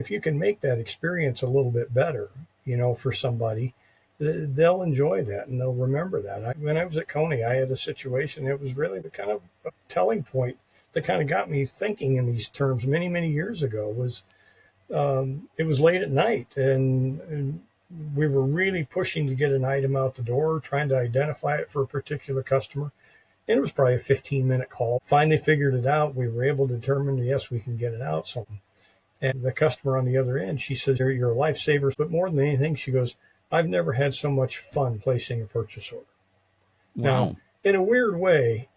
If you can make that experience a little bit better, for somebody, they'll enjoy that and they'll remember that. When I was at Coney, I had a situation that was really the kind of a telling point that kind of got me thinking in these terms many, many years ago. It was late at night, and we were really pushing to get an item out the door, trying to identify it for a particular customer. And it was probably a 15-minute call. Finally figured it out. We were able to determine, yes, we can get it out. And the customer on the other end, she says, you're a lifesaver. But more than anything, she goes, I've never had so much fun placing a purchase order. Now, Wow. in a weird way,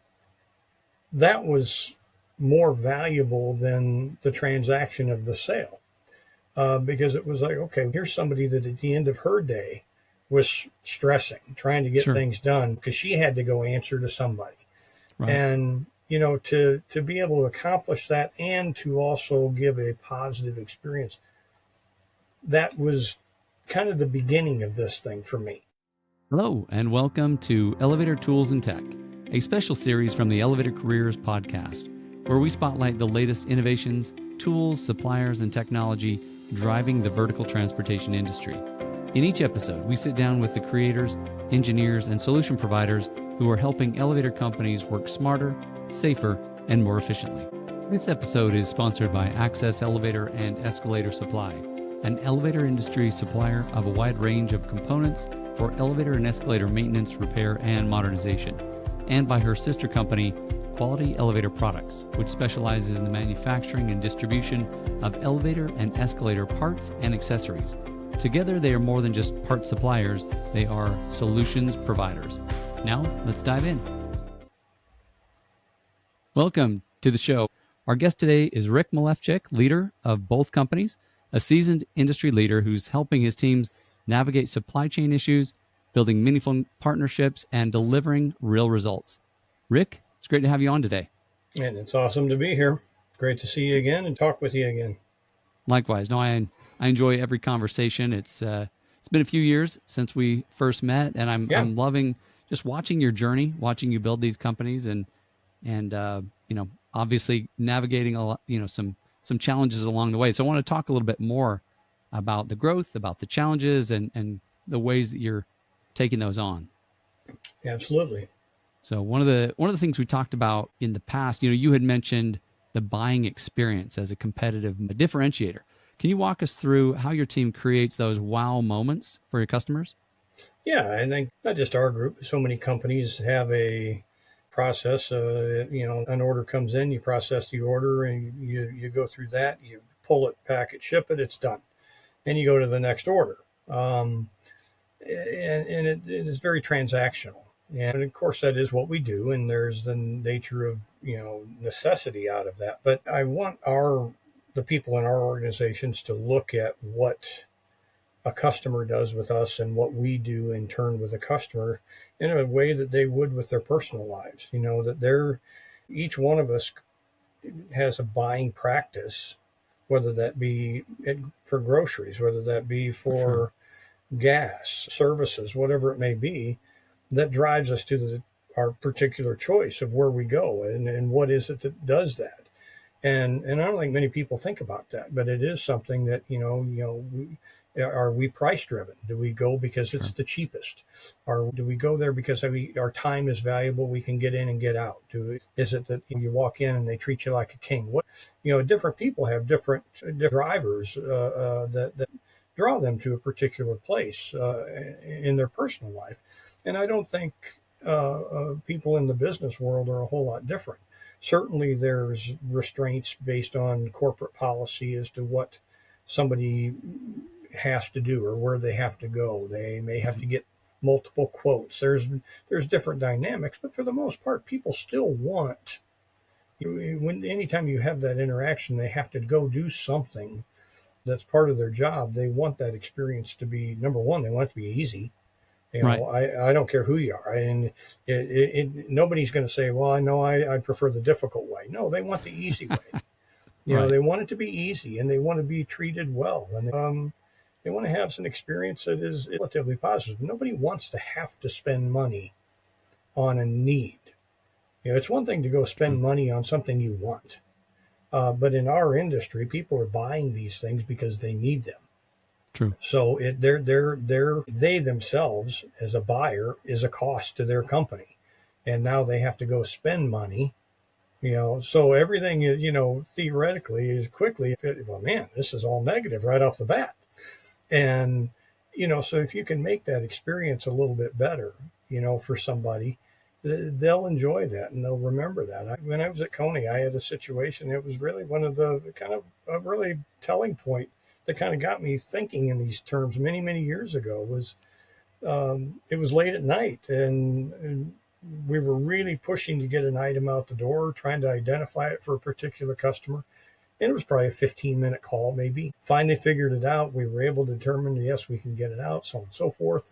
that was more valuable than the transaction of the sale. Because it was like, okay, here's somebody that at the end of her day was stressing, trying to get Sure. things done because she had to go answer to somebody. Right. And, to be able to accomplish that and to also give a positive experience, that was kind of the beginning of this thing for me. Hello, and welcome to Elevator Tools and Tech, a special series from the Elevator Careers podcast, where we spotlight the latest innovations, tools, suppliers, and technology driving the vertical transportation industry. In each episode, we sit down with the creators, engineers, and solution providers who are helping elevator companies work smarter, safer, and more efficiently. This episode is sponsored by Access Elevator and Escalator Supply, an elevator industry supplier of a wide range of components for elevator and escalator maintenance, repair, and modernization, and by her sister company, Quality Elevator Products, which specializes in the manufacturing and distribution of elevator and escalator parts and accessories. Together, they are more than just part suppliers, they are solutions providers. Now, let's dive in. Welcome to the show. Our guest today is Rick Milefchik, leader of both companies, a seasoned industry leader who's helping his teams navigate supply chain issues, building meaningful partnerships, and delivering real results. Rick, it's great to have you on today. And it's awesome to be here. Great to see you again and talk with you again. Likewise. No, I enjoy every conversation. It's been a few years since we first met, and I'm loving just watching your journey, watching you build these companies, and obviously navigating a lot, some challenges along the way. So I want to talk a little bit more about the growth, about the challenges, and the ways that you're taking those on. Absolutely. So one of the things we talked about in the past, you had mentioned the buying experience as a competitive differentiator. Can you walk us through how your team creates those wow moments for your customers? Yeah, I think not just our group, so many companies have a process. An order comes in, you process the order, and you go through that, you pull it, pack it, ship it, it's done. And you go to the next order. And it is very transactional. And of course, that is what we do. And there's the nature of, necessity out of that. But I want the people in our organizations to look at what a customer does with us and what we do in turn with a customer in a way that they would with their personal lives. That each one of us has a buying practice, whether that be for groceries, whether that be for gas, services, whatever it may be, that drives us to our particular choice of where we go and what is it that does that. And I don't think many people think about that, but it is something that, are we price driven? Do we go because it's the cheapest? Or do we go there because our time is valuable? We can get in and get out. Is it that you walk in and they treat you like a king? Different people have different drivers that draw them to a particular place in their personal life. And I don't think people in the business world are a whole lot different. Certainly there's restraints based on corporate policy as to what somebody has to do or where they have to go. They may have to get multiple quotes. There's different dynamics, but for the most part, people still want, anytime you have that interaction, they have to go do something that's part of their job. They want that experience to be, number one, they want it to be easy. Right. I don't care who you are. And nobody's going to say, well, I know I prefer the difficult way. No, they want the easy way. They want it to be easy and they want to be treated well. And they want to have some experience that is relatively positive. Nobody wants to have to spend money on a need. It's one thing to go spend money on something you want. But in our industry, people are buying these things because they need them. True. So they themselves as a buyer is a cost to their company, and now they have to go spend money. So everything is, theoretically is quickly. Well, man, this is all negative right off the bat, and so if you can make that experience a little bit better, for somebody, they'll enjoy that and they'll remember that. When I was at Coney, I had a situation. It was really one of the kind of a really telling point that kind of got me thinking in these terms many, many years ago. Was it was late at night, and we were really pushing to get an item out the door, trying to identify it for a particular customer. And it was probably a 15-minute call, maybe. Finally figured it out. We were able to determine, yes, we can get it out, so on and so forth.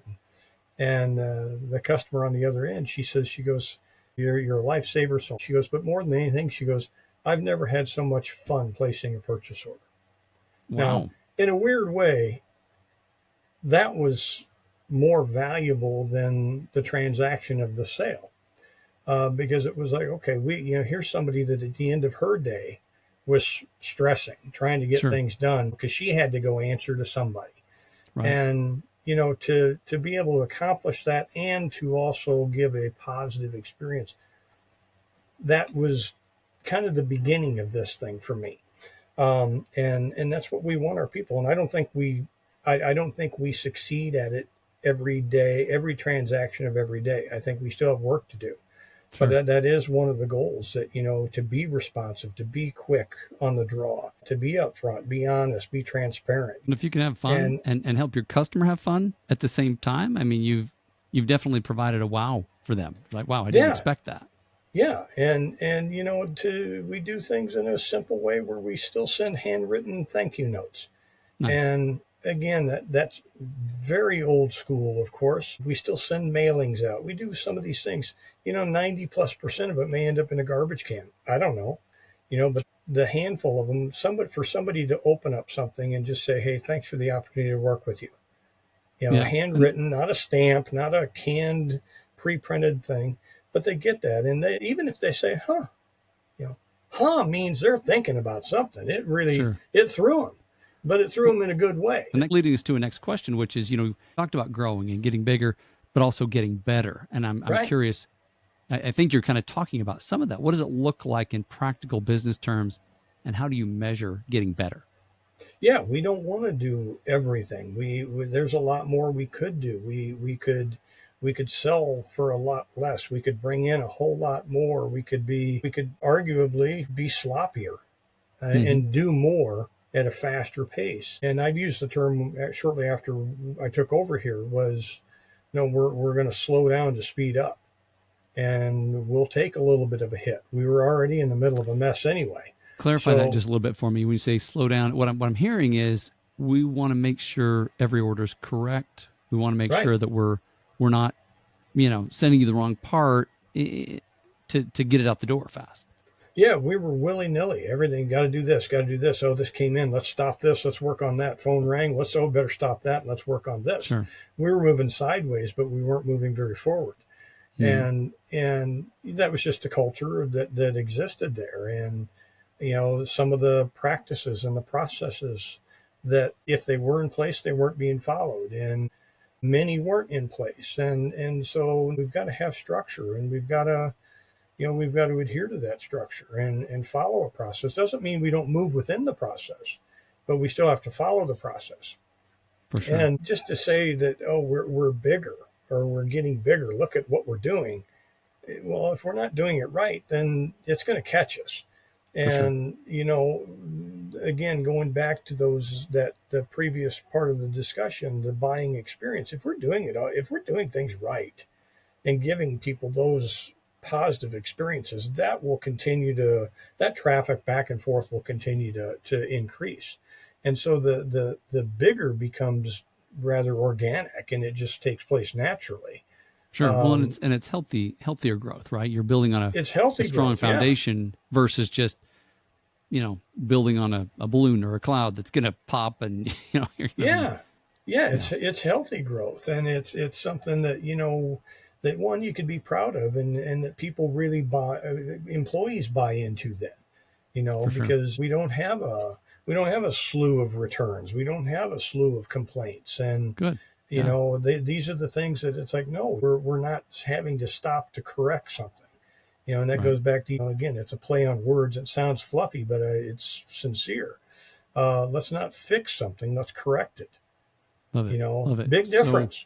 And the customer on the other end, she goes, you're a lifesaver. So she goes, but more than anything, she goes, I've never had so much fun placing a purchase order. Now, Wow. in a weird way, that was more valuable than the transaction of the sale. Because it was like, okay, here's somebody that at the end of her day was stressing, trying to get Sure. things done because she had to go answer to somebody. Right. And, to be able to accomplish that and to also give a positive experience, that was kind of the beginning of this thing for me. And that's what we want our people. And I don't think we succeed at it every day, every transaction of every day. I think we still have work to do. Sure. But that is one of the goals, that, to be responsive, to be quick on the draw, to be upfront, be honest, be transparent. And if you can have fun and help your customer have fun at the same time, I mean, you've definitely provided a wow for them. Like, wow, I didn't Yeah. expect that. Yeah. And we do things in a simple way where we still send handwritten thank you notes. Nice. And again, that's very old school, of course. We still send mailings out. We do some of these things. 90+% of it may end up in a garbage can. I don't know, but the handful of them, for somebody to open up something and just say, hey, thanks for the opportunity to work with you. Yeah. Handwritten, not a stamp, not a canned, pre-printed thing, but they get that. And even if they say, huh means they're thinking about something. It really, Sure. it threw them. But it threw them in a good way. And that leading us to a next question, which is, you talked about growing and getting bigger, but also getting better. And I'm Right. curious, I think you're kind of talking about some of that. What does it look like in practical business terms, and how do you measure getting better? Yeah, we don't want to do everything. There's a lot more we could do. We could sell for a lot less. We could bring in a whole lot more. We could arguably be sloppier and do more at a faster pace. And I've used the term shortly after I took over here was, we're going to slow down to speed up, and we'll take a little bit of a hit. We were already in the middle of a mess anyway. Clarify that just a little bit for me. When you say slow down, what I'm hearing is we want to make sure every order is correct. We want to make Right. sure that we're not, sending you the wrong part to get it out the door fast. Yeah, we were willy-nilly. Everything, got to do this, got to do this. Oh, this came in. Let's stop this. Let's work on that. Phone rang. Better stop that. Let's work on this. Sure. We were moving sideways, but we weren't moving very forward. And that was just the culture that existed there. And, some of the practices and the processes that if they were in place, they weren't being followed. And many weren't in place. And so we've got to have structure, and we've got to adhere to that structure and follow a process. Doesn't mean we don't move within the process, but we still have to follow the process. For sure. And just to say that, we're bigger or we're getting bigger, look at what we're doing. Well, if we're not doing it right, then it's going to catch us. And, again, going back to the previous part of the discussion, the buying experience, if we're doing things right and giving people those positive experiences, that traffic back and forth will continue to increase. And so the bigger becomes rather organic, and it just takes place naturally. Sure. Well, and it's healthier growth, right? You're building on It's healthy a strong growth, foundation versus just, building on a balloon or a cloud that's going to pop and, It's healthy growth, and it's something that, that one you could be proud of, and that people really employees buy into that. For sure. because we don't have a slew of returns. We don't have a slew of complaints. And, Good. Yeah. these are the things that it's like, no, we're not having to stop to correct something. And that Right. goes back to, again, it's a play on words. It sounds fluffy, but it's sincere. Let's not fix something. Let's correct it. Love it. Love it. Big So, difference.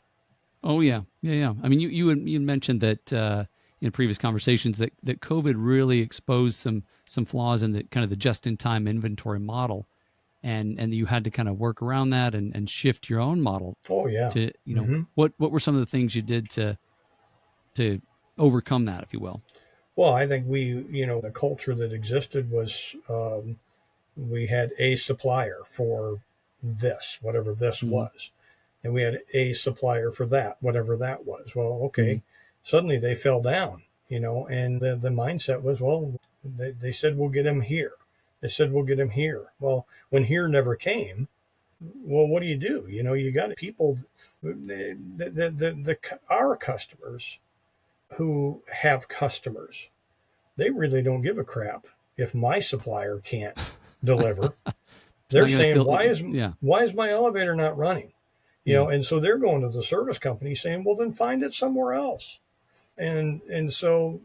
oh yeah, yeah, yeah. I mean, you had mentioned that in previous conversations that COVID really exposed some flaws in the kind of the just in time inventory model, and you had to kind of work around that and shift your own model Oh yeah. to hmm what were some of the things you did to overcome that, if you will. Well, I think the culture that existed was, we had a supplier for this, whatever this Mm-hmm. was, and we had a supplier for that, whatever that was. Well, Mm-hmm. okay, suddenly they fell down, and the mindset was, well, they said we'll get him here. They said we'll get him here. Well, when here never came, well, what do? You got people, our customers who have customers, they really don't give a crap if my supplier can't deliver. It's They're not going to saying, feel. why is Yeah. why is my elevator not running? Yeah. And so they're going to the service company saying, well, then find it somewhere else. And so,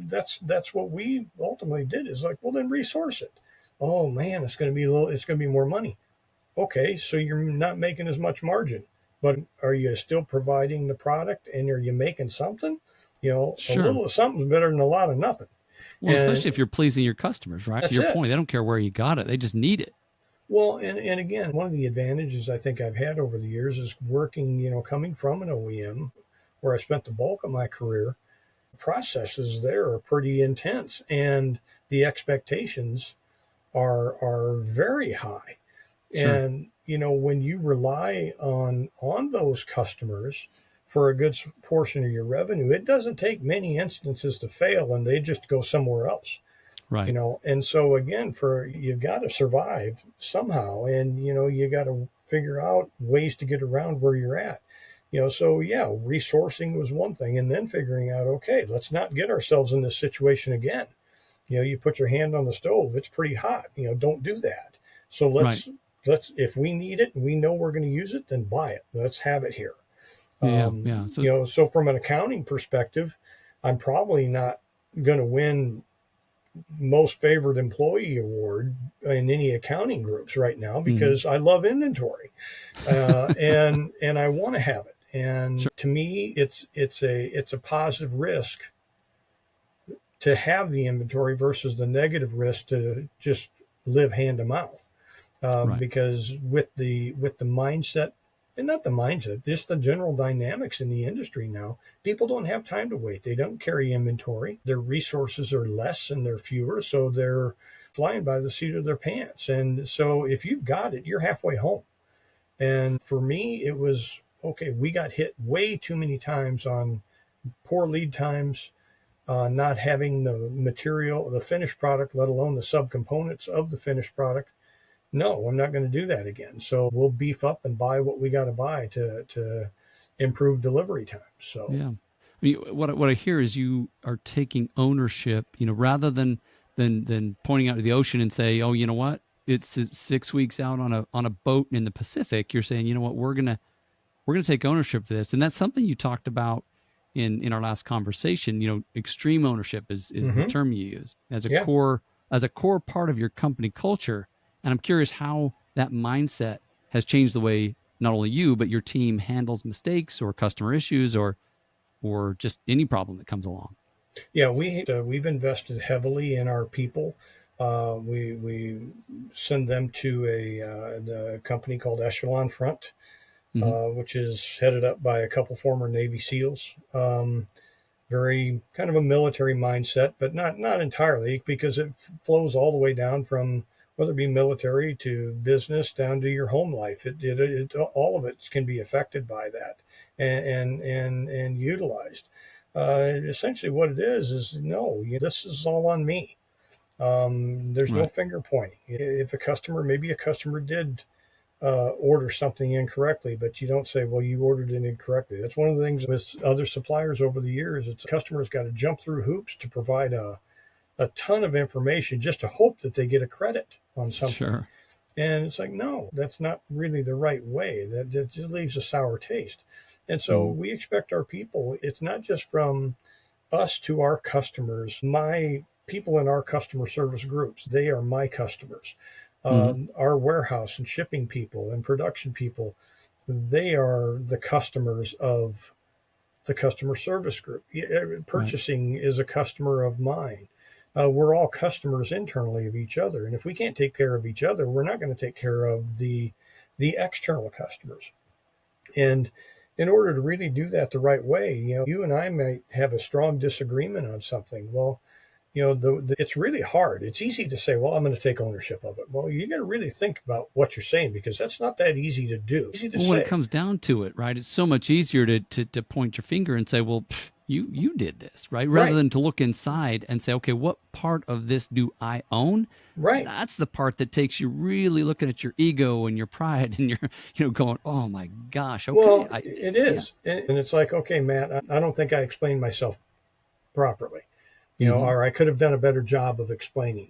that's what we ultimately did, is like, well, then resource it. Oh man, it's going to be more money. Okay, so you're not making as much margin, but are you still providing the product, and are you making something? A Sure. little of something's better than a lot of nothing. Well, especially And if you're pleasing your customers, right? To that's your it. point, they don't care where you got it; they just need it. Well, and again, one of the advantages I think I've had over the years is working, coming from an OEM where I spent the bulk of my career. Processes there are pretty intense, and the expectations are very high. Sure. And when you rely on those customers for a good portion of your revenue, it doesn't take many instances to fail, and they just go somewhere else. Right. And so again, for you've got to survive somehow, and you got to figure out ways to get around where you're at. So yeah, resourcing was one thing, and then figuring out, okay, let's not get ourselves in this situation again. You put your hand on the stove, it's pretty hot. Don't do that. So Right. let's if we need it and we know we're going to use it, then buy it. Let's have it here. Yeah. Yeah. Yeah. So So from an accounting perspective, I'm probably not going to win most favored employee award in any accounting groups right now, mhm. because I love inventory, and I want to have it. And Sure. to me, it's a positive risk to have the inventory versus the negative risk to just live hand to mouth. Right. Because with the mindset, and not the mindset, just the general dynamics in the industry now, people don't have time to wait. They don't carry inventory. Their resources are less and they're fewer, so they're flying by the seat of their pants. And so if you've got it, you're halfway home. And for me, it was okay. We got hit way too many times on poor lead times, not having the material, the finished product, let alone the subcomponents of the finished product. No, I'm not going to do that again. So we'll beef up and buy what we got to buy to improve delivery times. So Yeah. I mean, what I hear is you are taking ownership, rather than pointing out to the ocean and say, oh, you know what, it's 6 weeks out on a boat in the Pacific. You're saying, you know what, we're gonna take ownership for this, and that's something you talked about in our last conversation. Extreme ownership is the hmm term you use yeah, as a core part of your company culture. And I'm curious how that mindset has changed the way not only you but your team handles mistakes or customer issues or just any problem that comes along. yeah, we've invested heavily in our people. We send them to the company called Echelon Front, Hmm. which is headed up by a couple former Navy SEALs. Very kind of a military mindset, but not entirely, because it flows all the way down from whether it be military to business down to your home life. All of it can be affected by that, and utilized. Essentially, what it is no, this is all on me. There's no Right. finger pointing. If maybe a customer did order something incorrectly, but you don't say, well, you ordered it incorrectly. That's one of the things with other suppliers over the years. It's customers got to jump through hoops to provide a a ton of information just to hope that they get a credit on something. Sure. And it's like, no, that's not really the right way. That just leaves a sour taste. And so Mm. we expect our people, it's not just from us to our customers. My people in our customer service groups, they are my customers. Mm-hmm. Our warehouse and shipping people and production people, they are the customers of the customer service group. Right. Purchasing is a customer of mine. We're all customers internally of each other, and if we can't take care of each other, we're not going to take care of the external customers. And in order to really do that the right way, you and I might have a strong disagreement on something. Well, it's really hard. It's easy to say, well, I'm going to take ownership of it. Well, you got to really think about what you're saying, because that's not that easy to do. Easy to Well, when it say. comes down to it, right, it's so much easier to point your finger and say, well, you did this, right? Rather Right. than to look inside and say, okay, what part of this do I own? Right. That's the part that takes you really looking at your ego and your pride and your, going, oh my gosh, okay, Well, it yeah, is. And it's like, okay, Matt, I don't think I explained myself properly, mm-hmm, or I could have done a better job of explaining.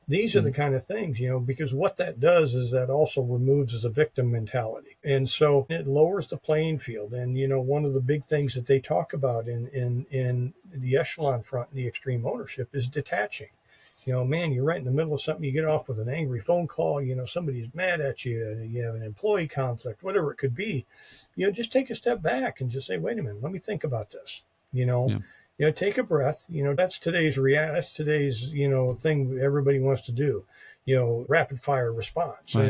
These are the mm-hmm, kind of things, because what that does is that also removes the victim mentality. And so it lowers the playing field. And, one of the big things that they talk about in the echelon front and the extreme ownership is detaching. Man, you're right in the middle of something, you get off with an angry phone call, somebody's mad at you, you have an employee conflict, whatever it could be, just take a step back and just say, wait a minute, let me think about this. You know, yeah, take a breath. That's today's that's today's, thing everybody wants to do, rapid fire response. right,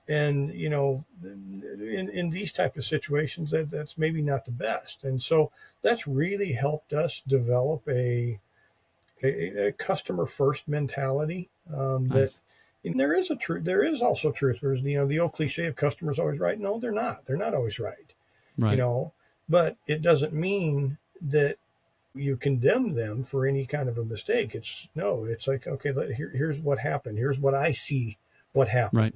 And in these type of situations, that's maybe not the best. And so that's really helped us develop a customer first mentality. That nice, there is a truth. There is also truth. There's the old cliche of customers always right. No, they're not. They're not always right. You right, know, but it doesn't mean that you condemn them for any kind of a mistake. It's no. It's like, okay, here's what happened. Here's what I see. What happened? right,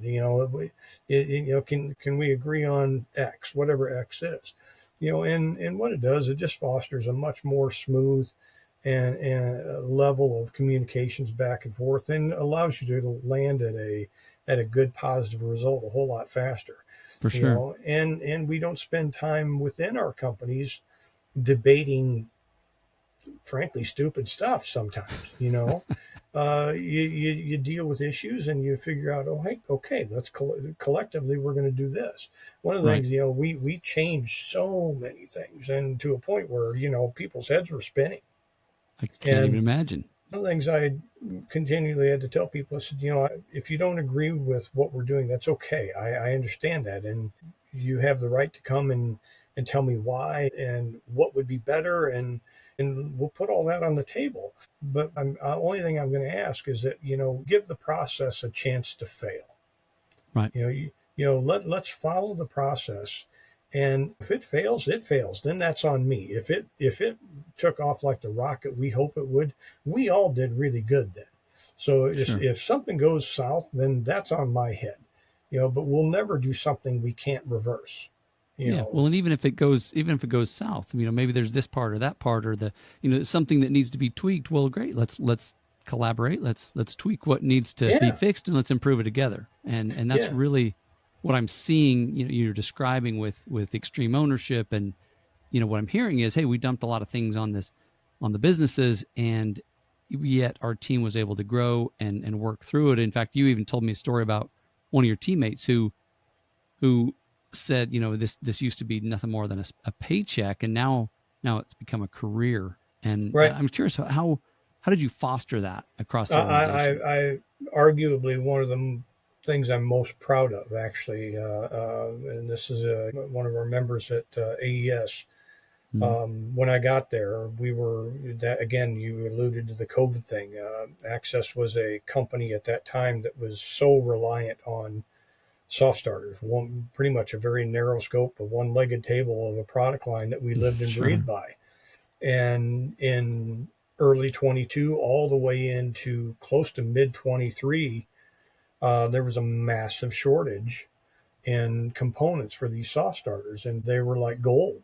Can we agree on X, whatever X is? And what it does, it just fosters a much more smooth and level of communications back and forth, and allows you to land at a good positive result a whole lot faster. for sure, And we don't spend time within our companies debating, frankly, stupid stuff sometimes. You deal with issues and you figure out, oh, hey, okay, let's collectively, we're going to do this. One of the right. things, we changed so many things, and to a point where, people's heads were spinning. I can't even And imagine. one of the things I continually had to tell people, I said, if you don't agree with what we're doing, that's okay. I understand that. And you have the right to come and tell me why and what would be better. And we'll put all that on the table. But only thing I'm going to ask is that, give the process a chance to fail. Right. Let's follow the process. And if it fails, it fails. Then that's on me. If it took off like the rocket we hope it would, we all did really good then. So Sure. if something goes south, then that's on my head. But we'll never do something we can't reverse. You Yeah. know, Well, and even if it goes south, maybe there's this part or that part or something that needs to be tweaked. Well, great. Let's collaborate. Let's tweak what needs to be yeah, fixed and let's improve it together. And that's yeah, really what I'm seeing. You're describing with extreme ownership, and what I'm hearing is, hey, we dumped a lot of things on the businesses, and yet our team was able to grow and work through it. In fact, you even told me a story about one of your teammates who said, this used to be nothing more than a paycheck, and now it's become a career. And right. I'm curious, how did you foster that across the organization? I arguably one of the things I'm most proud of, actually, and this is one of our members at AES. Mm, When I got there, we were that again. You alluded to the COVID thing. Access was a company at that time that was so reliant on soft starters. One pretty much a very narrow scope, a one-legged table of a product line that we lived and sure. breathed by. And in early 22, all the way into close to mid 23, there was a massive shortage in components for these soft starters, and they were like gold.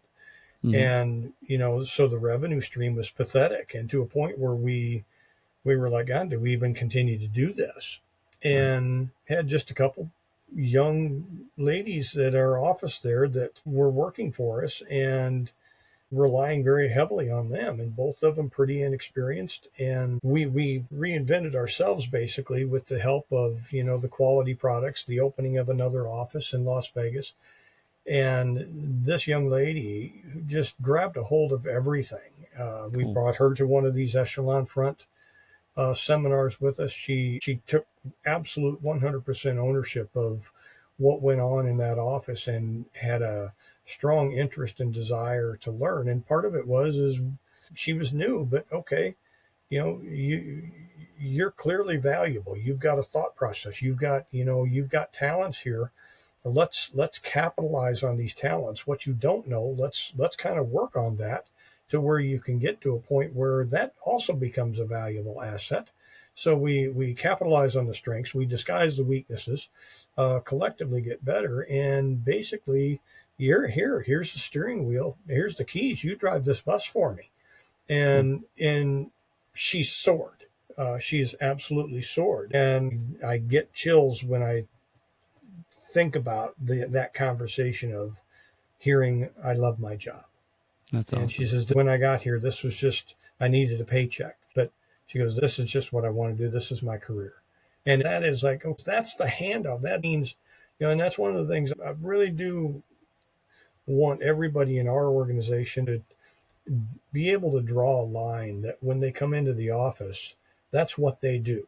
Hmm. And so the revenue stream was pathetic, and to a point where we we were like, God, do we even continue to do this? Right. And had just a couple young ladies at our office there that were working for us and relying very heavily on them, and both of them pretty inexperienced. And we reinvented ourselves basically with the help of, the quality products, the opening of another office in Las Vegas. And this young lady just grabbed a hold of everything. We Cool. brought her to one of these Echelon Front seminars with us. She took absolute 100% ownership of what went on in that office and had a strong interest and desire to learn. And part of it was is she was new, but okay, you're clearly valuable. You've got a thought process. You've got talents here. Let's capitalize on these talents. What you don't know, let's kind of work on that to where you can get to a point where that also becomes a valuable asset. So we capitalize on the strengths, we disguise the weaknesses, collectively get better, and basically, here's the steering wheel, here's the keys. You drive this bus for me, Cool. and she soared. She's absolutely soared, and I get chills when I think about that conversation of hearing, I love my job. That's And she awesome. says, when I got here, this was just, I needed a paycheck. But she goes, this is just what I want to do. This is my career. And that is like, oh, that's the handout. That means, and that's one of the things I really do want everybody in our organization to be able to draw a line that when they come into the office, that's what they do.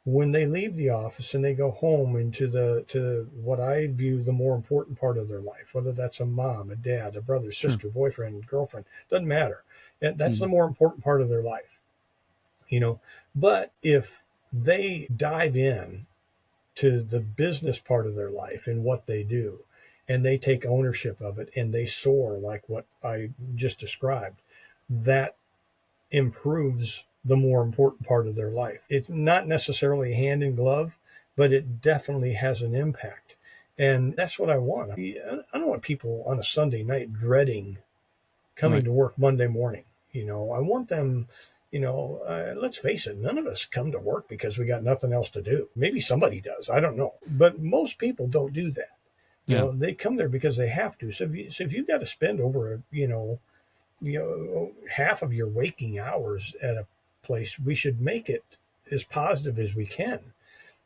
When they leave the office and they go home into the to what I view the more important part of their life, whether that's a mom, a dad, a brother, Sure. sister, boyfriend, girlfriend, doesn't matter. That's the Mhm. more important part of their life, you know. But if they dive in to the business part of their life and what they do, and they take ownership of it and they soar like what I just described, that improves the more important part of their life. It's not necessarily hand in glove, but it definitely has an impact. And that's what I want. I don't want people on a Sunday night dreading coming Right. to work Monday morning. I want them, let's face it, none of us come to work because we got nothing else to do. Maybe somebody does. I don't know. But most people don't do that. Yeah. They come there because they have to. So if you've got to spend over, half of your waking hours at a place, we should make it as positive as we can,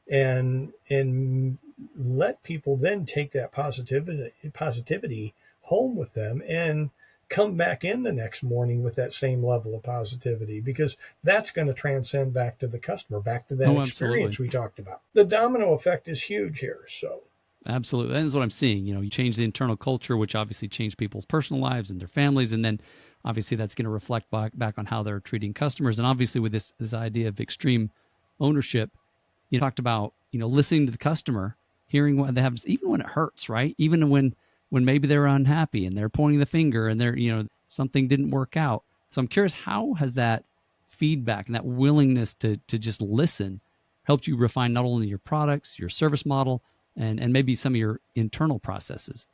and let people then take that positivity home with them and come back in the next morning with that same level of positivity, because that's going to transcend back to the customer, back to that Oh, absolutely. experience we talked about. The domino effect is huge here. So Absolutely. That is what I'm seeing. You change the internal culture, which obviously change people's personal lives and their families. And then obviously that's going to reflect back on how they're treating customers. And obviously with this idea of extreme ownership, you talked about, listening to the customer, hearing what they have, even when it hurts, right? Even when maybe they're unhappy and they're pointing the finger and something didn't work out. So I'm curious, how has that feedback and that willingness to just listen helped you refine not only your products, your service model, and maybe some of your internal processes?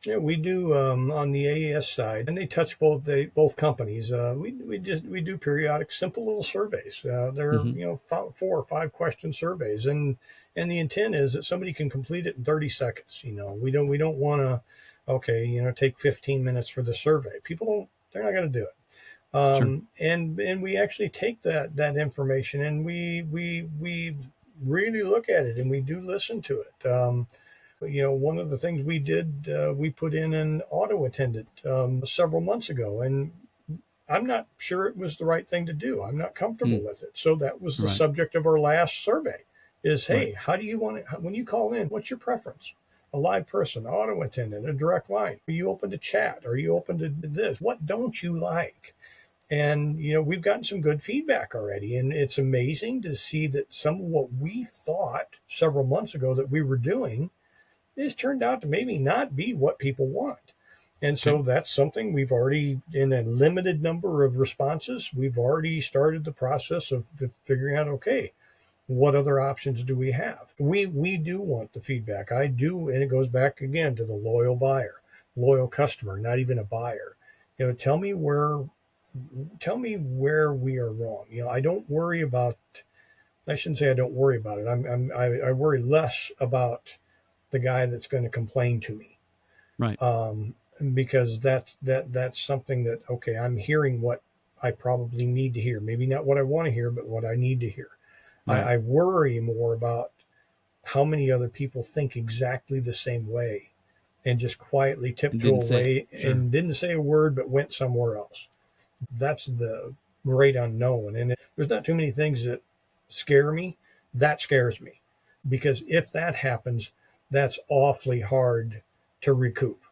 yeah, we do on the AES side, and they touch both companies. We do periodic, simple little surveys. They're Mm-hmm. 4 or 5 question surveys, and the intent is that somebody can complete it in 30 seconds. We don't want to, okay, take 15 minutes for the survey. People don't, they're not going to do it. Sure. And we actually take that information, and we really look at it, and we do listen to it. One of the things we did, we put in an auto attendant several months ago, and I'm not sure it was the right thing to do. I'm not comfortable Mm. with it. So that was the Right. subject of our last survey is, Right. hey, how do you want it? When you call in, what's your preference? A live person, auto attendant, a direct line. Are you open to chat? Are you open to this? What don't you like? And, we've gotten some good feedback already. And it's amazing to see that some of what we thought several months ago that we were doing is turned out to maybe not be what people want. And Okay. so that's something we've already, in a limited number of responses, we've already started the process of figuring out, okay, what other options do we have? We do want the feedback. I do, and it goes back again to the loyal buyer, loyal customer, not even a buyer. Tell me where tell me where we are wrong. I don't worry about. I shouldn't say I don't worry about it. I worry less about the guy that's going to complain to me, Right. because that's something that, okay, I'm hearing what I probably need to hear. Maybe not what I want to hear, but what I need to hear. Right. I worry more about how many other people think exactly the same way and just quietly And tiptoe didn't say it. away Sure. and didn't say a word but went somewhere else. That's the great unknown. And there's not too many things that scare me. That scares me, because if that happens, that's awfully hard to recoup.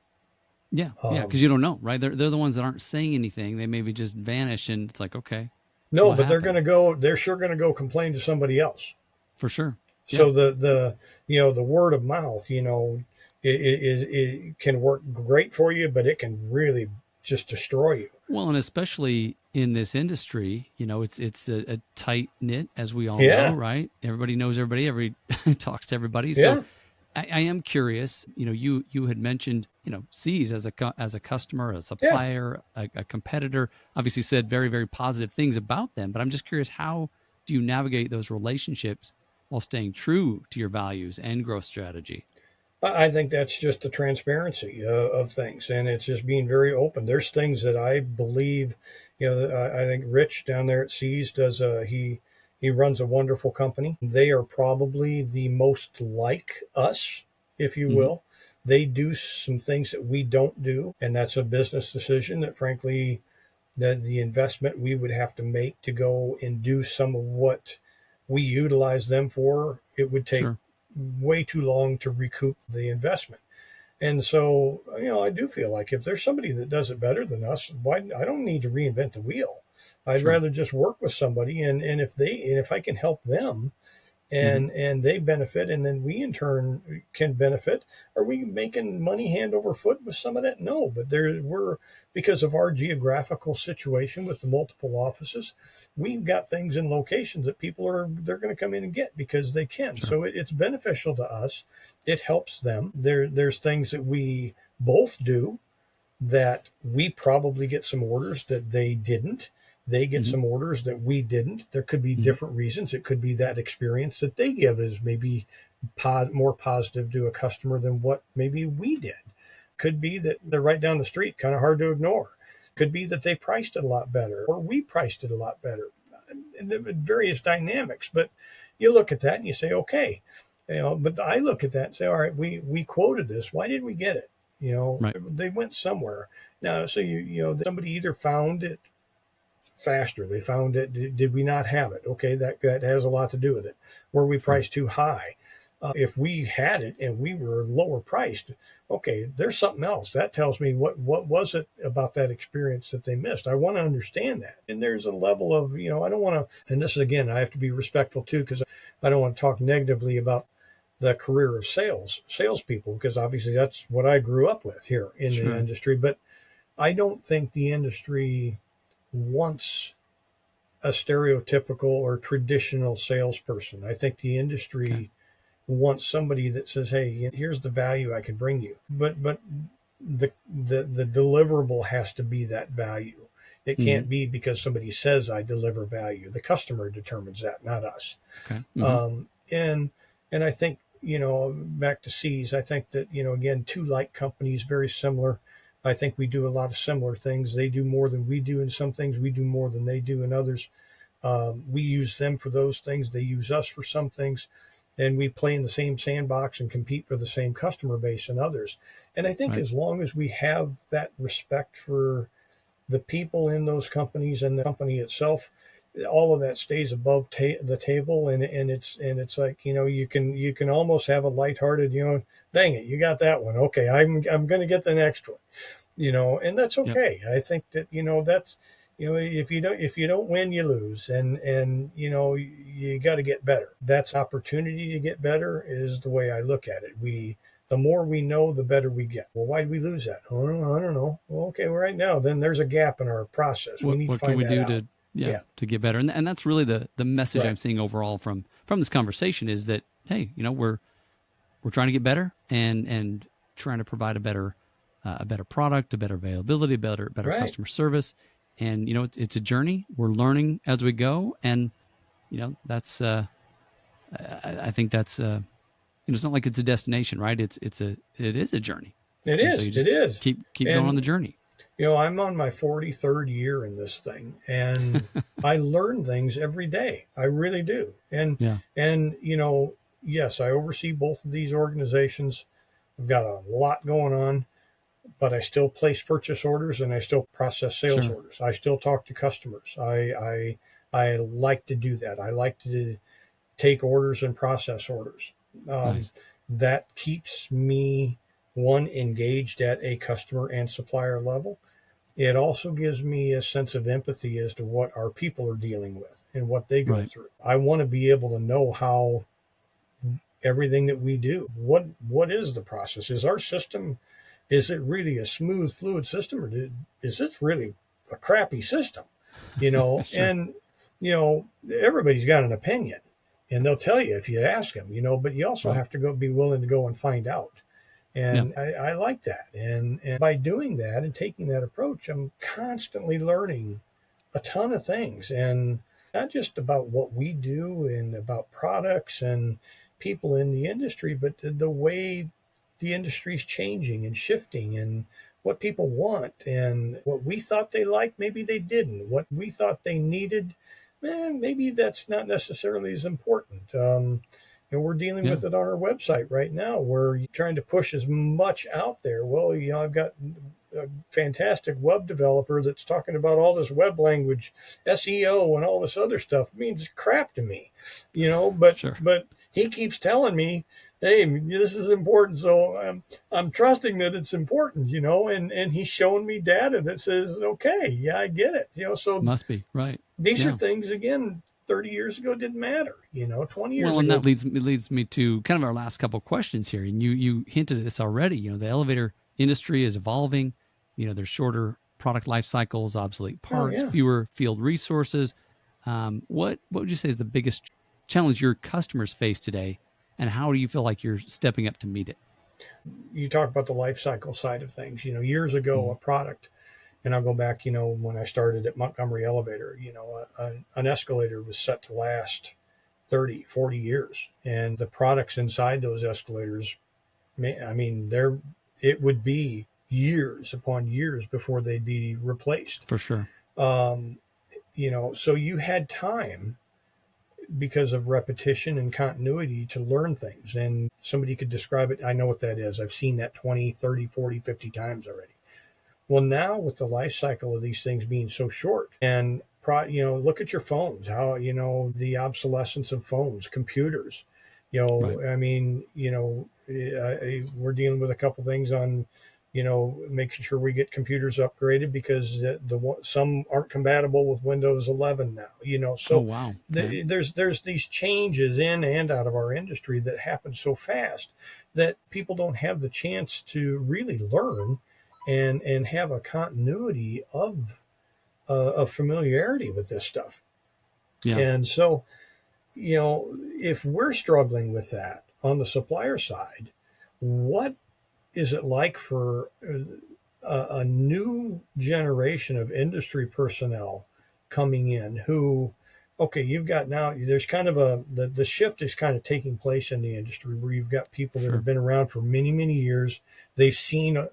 Yeah. Yeah. Because Um, you don't know, right? They're the ones that aren't saying anything. They maybe just vanish, and it's like, okay, no, what but they're going happened? to go. They're sure going to go complain to somebody else. For sure. Yeah. So the word of mouth, it can work great for you, but it can really just destroy you. Well, and especially in this industry, it's a tight knit, as we all know, Yeah, right? Everybody knows everybody. Talks to everybody. So yeah, I am curious. You had mentioned C's as as a customer, a yeah. supplier, a competitor. Obviously, said very very positive things about them. But I'm just curious, how do you navigate those relationships while staying true to your values and growth strategy? I think that's just the transparency of things, and it's just being very open. There's things that I believe, I think Rich down there at Seas does. He runs a wonderful company. They are probably the most like us, if you Hmm. will. They do some things that we don't do, and that's a business decision that, frankly, the investment we would have to make to go and do some of what we utilize them for, it would take Sure. way too long to recoup the investment. And so, I do feel like if there's somebody that does it better than us, why I don't need to reinvent the wheel. I'd Sure. rather just work with somebody, and if I can help them, Hmm. and they benefit, and then we in turn can benefit. Are we making money hand over foot with some of that? No, but we're, because of our geographical situation with the multiple offices, we've got things in locations that they're going to come in and get because they can. Sure. So it's beneficial to us. It helps them. There's things that we both do that we probably get some orders that they didn't. They get Hmm. some orders that we didn't. There could be Hmm. different reasons. It could be that experience that they give is maybe more positive to a customer than what maybe we did. Could be that they're right down the street, kind of hard to ignore. Could be that they priced it a lot better or we priced it a lot better. And there are various dynamics, but you look at that and you say, okay, but I look at that and say, all right, we quoted this. Why did we get it? Right. They went somewhere. Now, so somebody either found it faster. They found it. Did we not have it? Okay, that has a lot to do with it. Were we Sure. priced too high? If we had it and we were lower priced, okay, there's something else. That tells me what was it about that experience that they missed. I want to understand that. And there's a level of, I don't want to, and this is, again, I have to be respectful too, because I don't want to talk negatively about the career of salespeople, because obviously that's what I grew up with here in the Sure. industry. But I don't think the industry wants a stereotypical or traditional salesperson. I think the Okay. industry wants somebody that says, "Hey, here's the value I can bring you." But the deliverable has to be that value. It Hmm. can't be because somebody says I deliver value. The customer determines that, not us. Okay. Hmm. And I think, back to C's, I think that, again, two like companies, very similar. I think we do a lot of similar things. They do more than we do in some things. We do more than they do in others. We use them for those things. They use us for some things, and we play in the same sandbox and compete for the same customer base and others. And I think Right. as long as we have that respect for the people in those companies and the company itself, all of that stays above the table, and it's like, you can almost have a lighthearted, dang it, you got that one, okay, I'm going to get the next one, and that's Yep. okay. I think that, that's, if you don't win, you lose, and you got to get better. That's opportunity to get better is the way I look at it. The more we know, the better we get. Well, why did we lose that? Oh, I don't know. Well, okay, well, right now, then there's a gap in our process. We need to What can find we that do out. to, yeah, Yeah, to get better? And that's really the message right, I'm seeing overall from this conversation is that, hey, we're trying to get better, and trying to provide a better product, a better availability, better right. customer service. And, it's a journey. We're learning as we go. And, that's, I think that's, it's not like it's a destination, right? It is a journey. It And so you is. It just is. keep going on the And journey. I'm on my 43rd year in this thing, and I learn things every day. I really do. Yeah. And yes, I oversee both of these organizations. I've got a lot going on, but I still place purchase orders and I still process sales Sure. orders. I still talk to customers. I like to do that. I like to take orders and process orders. Um, Nice. that keeps me one engaged at a customer and supplier level. It also gives me a sense of empathy as to what our people are dealing with and what they go Right. through. I want to be able to know how everything that we do, what is the process? Is our system, is it really a smooth, fluid system, or is it really a crappy system? Sure. And everybody's got an opinion, and they'll tell you if you ask them. But you also Right. have to be willing to go and find out. Yeah. And I like that. And by doing that and taking that approach, I'm constantly learning a ton of things, and not just about what we do and about products and people in the industry, but the way the industry is changing and shifting, and what people want, and what we thought they liked, maybe they didn't. What we thought they needed, maybe that's not necessarily as important. We're dealing Yeah. with it on our website right now. We're trying to push as much out there. Well, I've got a fantastic web developer that's talking about all this web language, SEO, and all this other stuff. It means crap to me, but Sure. he keeps telling me, hey, this is important. So I'm trusting that it's important, and he's showing me data that says, okay, yeah, I get it. So Must be. Right. these are Yeah. things, again, 30 years ago didn't matter, 20 years Well, and that ago. leads me to kind of our last couple of questions here. And you hinted at this already. The elevator industry is evolving. There's shorter product life cycles, obsolete Oh, parts, yeah. fewer field resources. What would you say is the biggest challenge your customers face today, and how do you feel like you're stepping up to meet it? You talk about the life cycle side of things. Years ago, a Mhm. product, and I'll go back, when I started at Montgomery Elevator, an escalator was set to last 30, 40 years. And the products inside those escalators, I mean, it would be years upon years before they'd be replaced. For sure. Um, so you had time because of repetition and continuity to learn things. And somebody could describe it. I know what that is. I've seen that 20, 30, 40, 50 times already. Well, now with the life cycle of these things being so short, and look at your phones, how the obsolescence of phones, computers. Right. I mean, we're dealing with a couple things on, making sure we get computers upgraded because some aren't compatible with Windows 11 now. Oh, So wow. Okay. there's these changes in and out of our industry that happen so fast that people don't have the chance to really learn and have a continuity of familiarity with this stuff. Yeah. And so, if we're struggling with that on the supplier side, what is it like for a new generation of industry personnel coming in who, okay, you've got now, there's kind of the shift is kind of taking place in the industry where you've got people For that have sure. been around for many, many years. They've seen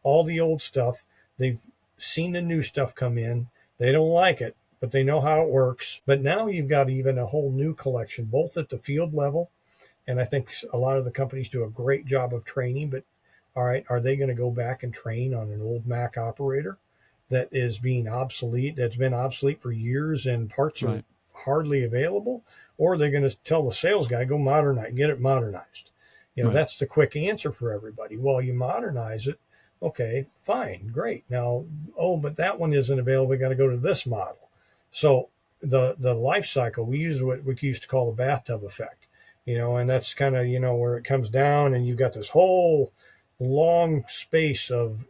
all the old stuff. They've seen the new stuff come in. They don't like it, but they know how it works. But now you've got even a whole new collection, both at the field level. And I think a lot of the companies do a great job of training, but all right, are they going to go back and train on an old Mac operator that is being obsolete, that's been obsolete for years and parts are Right. hardly available? Or are they going to tell the sales guy, go modernize, get it modernized? Right. That's the quick answer for everybody. Well, you modernize it. Okay, fine, great. Now, oh, but that one isn't available. We got to go to this model. So the life cycle, we use what we used to call the bathtub effect, and that's kind of, where it comes down and you've got this whole long space of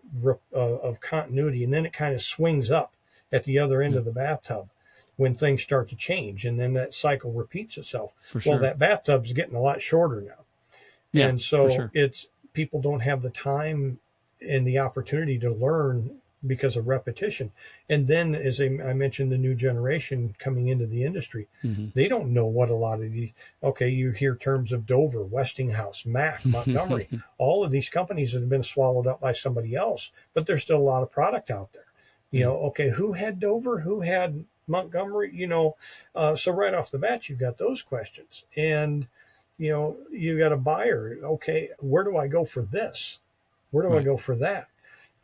continuity, and then it kind of swings up at the other end Yeah. of the bathtub when things start to change, and then that cycle repeats itself. For Well, sure. that bathtub's getting a lot shorter now, Yeah. and For so sure. it's people don't have the time and the opportunity to learn because of repetition. And then, as I mentioned, the new generation coming into the industry, they don't know what a lot of these, okay, you hear terms of Dover, Westinghouse, Mack, Montgomery, all of these companies that have been swallowed up by somebody else, but there's still a lot of product out there. Okay, who had Dover? Who had Montgomery? So right off the bat, you've got those questions. And, you got a buyer. Okay, where do I go for this? Where do I go for that?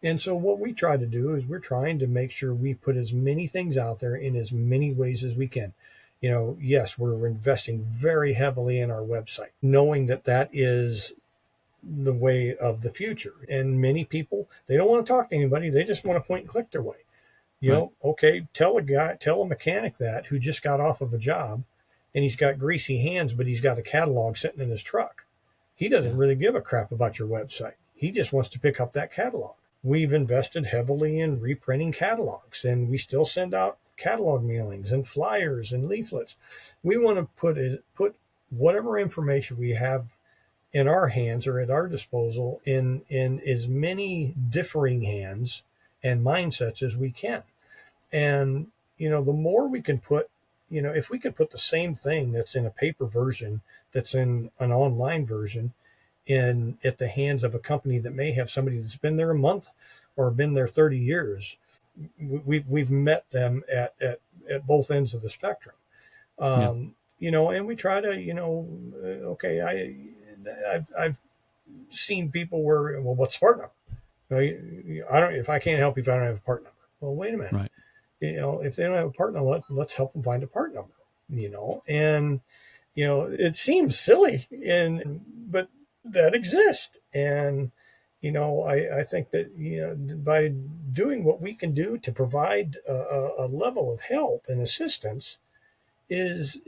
And so what we try to do is we're trying to make sure we put as many things out there in as many ways as we can. Yes, we're investing very heavily in our website, knowing that that is the way of the future. And many people, they don't want to talk to anybody. They just want to point and click their way. Okay, tell a mechanic that who just got off of a job and he's got greasy hands, but he's got a catalog sitting in his truck. He doesn't really give a crap about your website. He just wants to pick up that catalog. We've invested heavily in reprinting catalogs, and we still send out catalog mailings and flyers and leaflets. We want to put whatever information we have in our hands or at our disposal in as many differing hands and mindsets as we can. And, the more we can put, if we can put the same thing that's in a paper version, that's in an online version, at the hands of a company that may have somebody that's been there a month or been there 30 years, we've met them at both ends of the spectrum. And we try to, okay, I've seen people where, well, what's the part number? If I can't help you if I don't have a part number. Well, wait a minute. Right. If they don't have a part number, let's help them find a part number, and, it seems silly, but that exists. And, I think that, by doing what we can do to provide a level of help and assistance is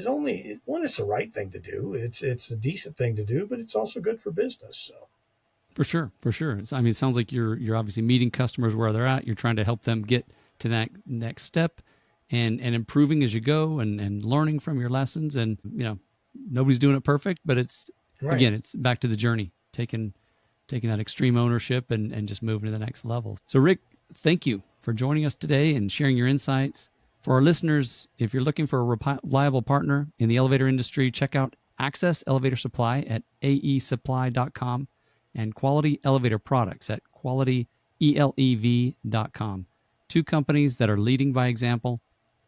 only, one, it's the right thing to do. It's a decent thing to do, but it's also good for business. So. For sure. It sounds like you're obviously meeting customers where they're at. You're trying to help them get to that next step and improving as you go and learning from your lessons. And, nobody's doing it perfect, but it's, again, it's back to the journey, taking that extreme ownership and just moving to the next level. So Rick, thank you for joining us today and sharing your insights. For our listeners, if you're looking for a reliable partner in the elevator industry, check out Access Elevator Supply at aesupply.com and Quality Elevator Products at qualityelev.com. Two companies that are leading by example.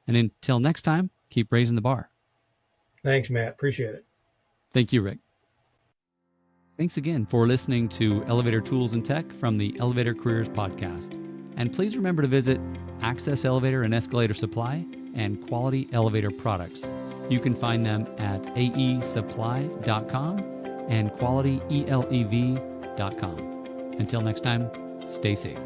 And until next time, keep raising the bar. Thanks, Matt. Appreciate it. Thank you, Rick. Thanks again for listening to Elevator Tools and Tech from the Elevator Careers Podcast. And please remember to visit Access Elevator and Escalator Supply and Quality Elevator Products. You can find them at aesupply.com and qualityelev.com. Until next time, stay safe.